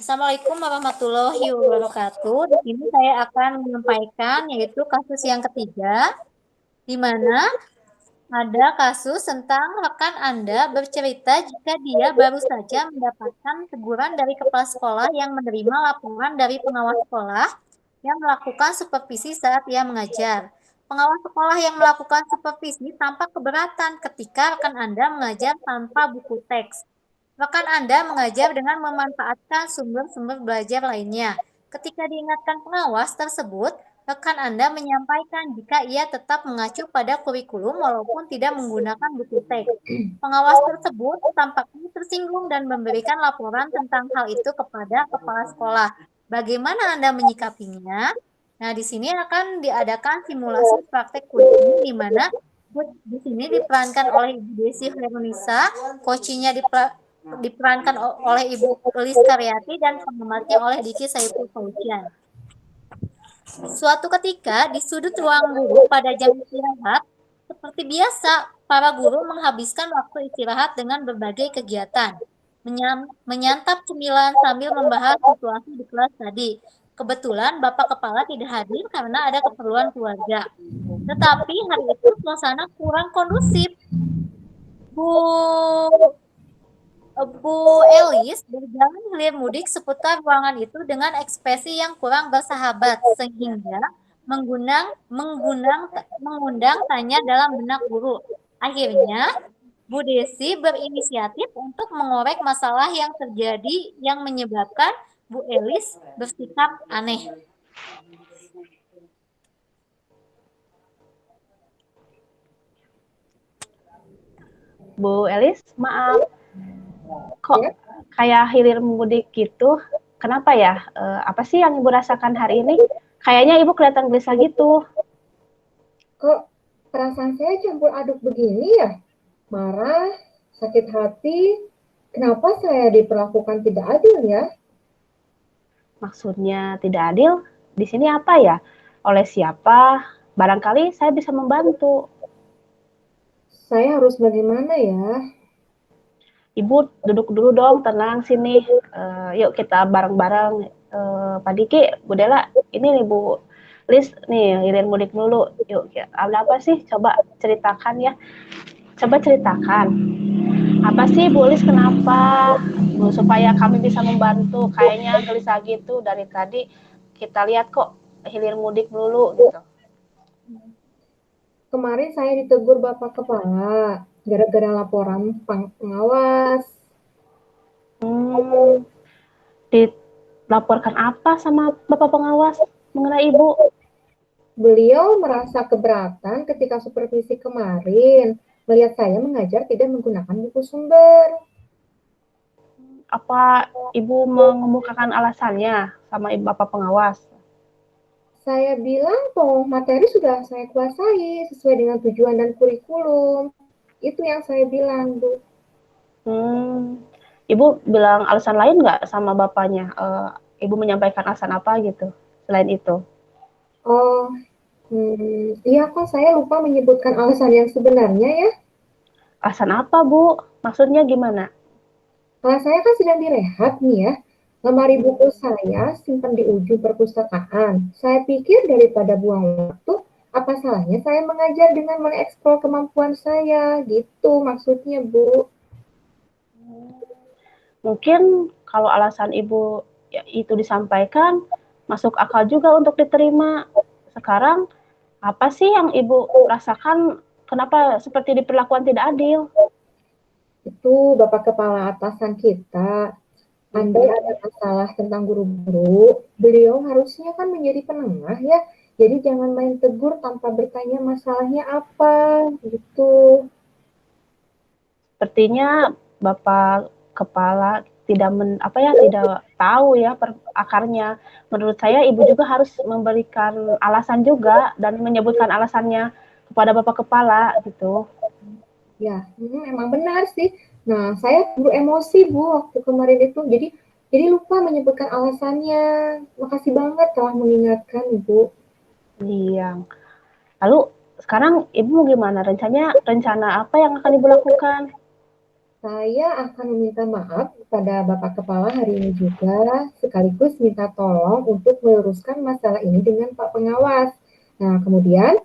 Assalamualaikum warahmatullahi wabarakatuh. Di sini saya akan menyampaikan yaitu kasus yang ketiga, di mana ada kasus tentang rekan Anda bercerita jika dia baru saja mendapatkan teguran dari kepala sekolah yang menerima laporan dari pengawas sekolah yang melakukan supervisi saat ia mengajar. Pengawas sekolah yang melakukan supervisi tampak keberatan ketika rekan Anda mengajar tanpa buku teks. Rekan Anda mengajar dengan memanfaatkan sumber-sumber belajar lainnya. Ketika diingatkan pengawas tersebut, rekan Anda menyampaikan jika ia tetap mengacu pada kurikulum walaupun tidak menggunakan buku teks. Pengawas tersebut tampaknya tersinggung dan memberikan laporan tentang hal itu kepada kepala sekolah. Bagaimana Anda menyikapinya? Nah, di sini akan diadakan simulasi praktek kurikulum di mana di sini diperankan oleh Ibu Desi Herunisa, coachingnya diperankan oleh Ibu Elis Karyati dan pengamatnya oleh Diki Saiful Fauzian. Suatu ketika di sudut ruang guru pada jam istirahat, seperti biasa, para guru menghabiskan waktu istirahat dengan berbagai kegiatan. Menyantap cemilan sambil membahas situasi di kelas tadi. Kebetulan Bapak Kepala tidak hadir karena ada keperluan keluarga. Tetapi hari itu suasana kurang kondusif. Bu Bu Elis berjalan hilir mudik seputar ruangan itu dengan ekspresi yang kurang bersahabat, sehingga mengundang tanya dalam benak guru. Akhirnya, Bu Desi berinisiatif untuk mengorek masalah yang terjadi yang menyebabkan Bu Elis bersikap aneh. Bu Elis, maaf, kok Ya, kayak hilir mudik gitu? Kenapa ya? Apa sih yang Ibu rasakan hari ini? Kayaknya Ibu kelihatan gelisah gitu. kok perasaan saya campur aduk begini ya? Marah, sakit hati, kenapa saya diperlakukan tidak adil ya? Maksudnya tidak adil? Di sini apa ya? Oleh siapa? Barangkali saya bisa membantu. Saya harus bagaimana ya? Ibu duduk dulu dong, tenang sini. Yuk kita bareng-bareng. Pak Diki, Bu Dela, ini nih Bu Lis, nih hilir mudik dulu. Yuk, ya, ada apa sih? Coba ceritakan ya. Coba ceritakan. Apa sih Bu Lis kenapa? Bu, supaya kami bisa membantu. Kayaknya gelisah gitu dari tadi. Kita lihat kok hilir mudik dulu gitu. Kemarin saya ditegur Bapak Kepala gara-gara laporan pengawas. Hmm, dilaporkan apa sama Bapak pengawas mengenai Ibu? Beliau merasa keberatan ketika supervisi kemarin melihat saya mengajar tidak menggunakan buku sumber. Apa Ibu mengemukakan alasannya sama Ibu Bapak pengawas? Saya bilang bahwa materi sudah saya kuasai sesuai dengan tujuan dan kurikulum. Itu yang saya bilang, Bu. Hmm, Ibu bilang alasan lain nggak sama bapaknya? Ibu menyampaikan alasan apa gitu selain itu? Oh, iya kok saya lupa menyebutkan alasan yang sebenarnya ya. Alasan apa Bu? Maksudnya gimana? Kalau saya kan sedang direhab nih ya. Lemari buku saya simpan di ujung perpustakaan. Saya pikir daripada buang waktu, apa salahnya saya mengajar dengan mengeksplor kemampuan saya, gitu maksudnya, Bu. Mungkin kalau alasan Ibu ya, itu disampaikan masuk akal juga untuk diterima. Sekarang apa sih yang Ibu rasakan? Kenapa seperti diperlakukan tidak adil? Itu Bapak Kepala Atasan kita. Andai ada masalah tentang guru-guru, beliau harusnya kan menjadi penengah ya. Jadi jangan main tegur tanpa bertanya masalahnya apa, gitu. Sepertinya Bapak kepala tidak tahu ya akarnya. Menurut saya Ibu juga harus memberikan alasan juga dan menyebutkan alasannya kepada Bapak kepala gitu. Ya, emang benar sih. Nah, saya dulu emosi Bu waktu kemarin itu. Jadi lupa menyebutkan alasannya. Makasih banget telah mengingatkan Ibu. Iya. Lalu sekarang Ibu mau gimana? Rencana apa yang akan Ibu lakukan? Saya akan meminta maaf kepada Bapak Kepala hari ini juga, sekaligus minta tolong untuk meluruskan masalah ini dengan Pak Pengawas. Nah, kemudian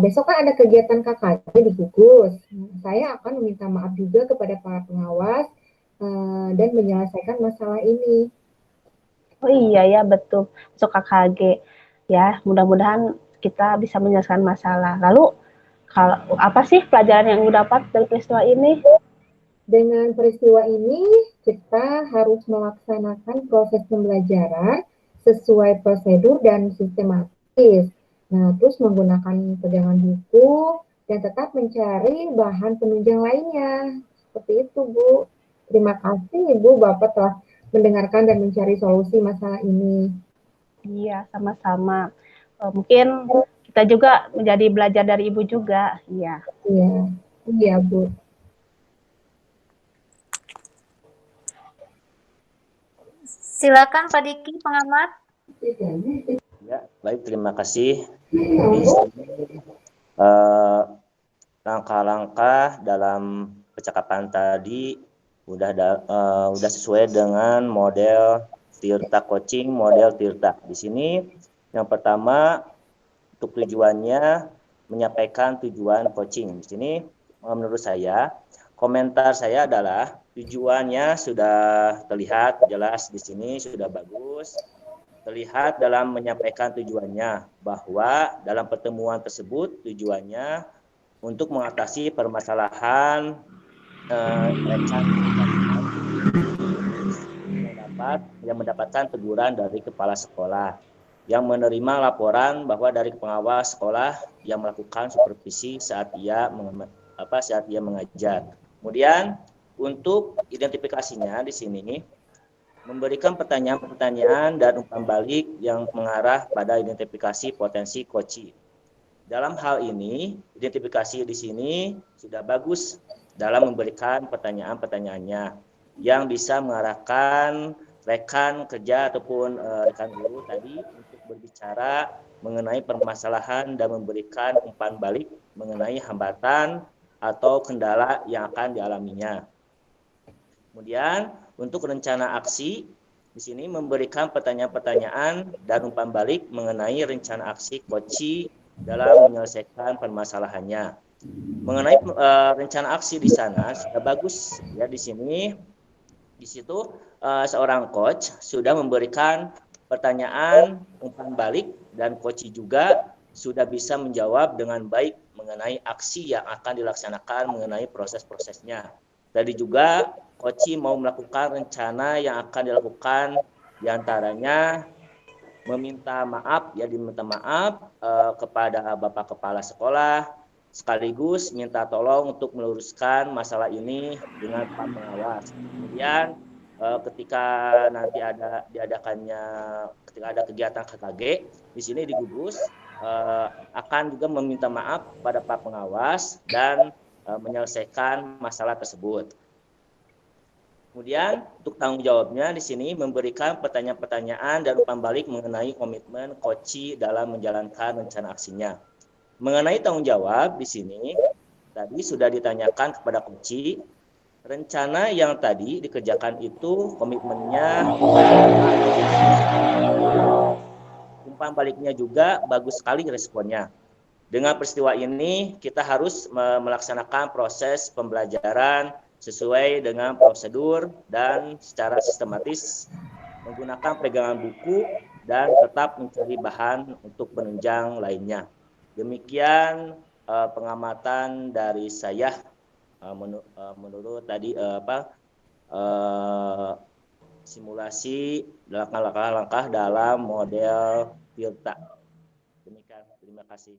besok kan ada kegiatan KKJ di Gugus. Saya akan meminta maaf juga kepada para pengawas dan menyelesaikan masalah ini. Oh iya ya, betul. Besok KKG. Ya, mudah-mudahan kita bisa menyelesaikan masalah. Lalu, kalau apa sih pelajaran yang Ibu dapat dari peristiwa ini? Dengan peristiwa ini, kita harus melaksanakan proses pembelajaran sesuai prosedur dan sistematis. Nah, terus menggunakan pegangan buku dan tetap mencari bahan penunjang lainnya. Seperti itu, Bu. Terima kasih, Ibu, Bapak telah mendengarkan dan mencari solusi masalah ini. Iya, sama-sama. Mungkin kita juga menjadi belajar dari Ibu juga. Iya. Iya, iya, Bu. Silakan Pak Diki, pengamat. Ya, baik, terima kasih. Langkah-langkah dalam percakapan tadi udah sesuai dengan model Tirta coaching, model Tirta. Di sini yang pertama untuk tujuannya menyampaikan tujuan coaching. Di sini menurut saya komentar saya adalah tujuannya sudah terlihat jelas di sini, sudah bagus. Terlihat dalam menyampaikan tujuannya bahwa dalam pertemuan tersebut tujuannya untuk mengatasi permasalahan yang mendapatkan teguran dari kepala sekolah yang menerima laporan bahwa dari pengawas sekolah yang melakukan supervisi saat ia mengajar. Kemudian untuk identifikasinya di sini memberikan pertanyaan-pertanyaan dan umpan balik yang mengarah pada identifikasi potensi koci. Dalam hal ini, identifikasi di sini sudah bagus dalam memberikan pertanyaan-pertanyaannya yang bisa mengarahkan rekan kerja ataupun rekan guru tadi untuk berbicara mengenai permasalahan dan memberikan umpan balik mengenai hambatan atau kendala yang akan dialaminya. Kemudian untuk rencana aksi di sini memberikan pertanyaan-pertanyaan dan umpan balik mengenai rencana aksi koci dalam menyelesaikan permasalahannya. Mengenai rencana aksi di sana sudah bagus ya di sini. Di situ seorang coach sudah memberikan pertanyaan umpan balik dan coach juga sudah bisa menjawab dengan baik mengenai aksi yang akan dilaksanakan mengenai proses-prosesnya. Tadi juga coach mau melakukan rencana yang akan dilakukan diantaranya diminta maaf kepada Bapak Kepala Sekolah sekaligus minta tolong untuk meluruskan masalah ini dengan Pak Pengawas. Kemudian ketika nanti ketika ada kegiatan KKG di sini di Gugus akan juga meminta maaf pada Pak Pengawas dan menyelesaikan masalah tersebut. Kemudian untuk tanggung jawabnya di sini memberikan pertanyaan-pertanyaan dan umpan balik mengenai komitmen koci dalam menjalankan rencana aksinya. Mengenai tanggung jawab di sini tadi sudah ditanyakan kepada koci, rencana yang tadi dikerjakan itu komitmennya umpan baliknya juga bagus sekali responnya. Dengan peristiwa ini kita harus melaksanakan proses pembelajaran sesuai dengan prosedur dan secara sistematis menggunakan pegangan buku dan tetap mencari bahan untuk penunjang lainnya. Demikian pengamatan dari saya menurut tadi simulasi langkah-langkah dalam model Tirta. Demikian, terima kasih.